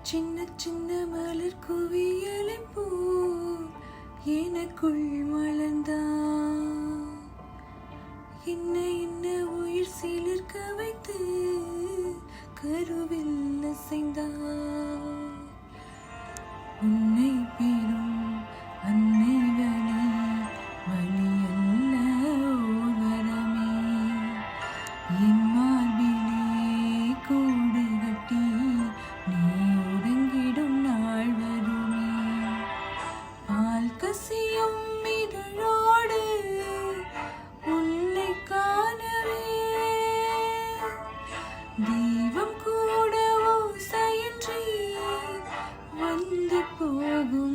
சின்ன சின்ன மலர் குவியலை போ எனக்குள் மலர்ந்தான். என்ன என்ன உயிர் சிலிர்க்க வைத்து கருவில் அசைந்தான். உன்னை பெறும் அன்னைவனே வழி அல்ல ஓர்வரமே. என் மார்பிலே கூடு கட்டி நீ உறங்கிடும் நாள் வருமே. பால் கசியும் இதழோடு உன்னை காணவே தெய்வம் கூட ஓசையின்றி வந்து போகும்.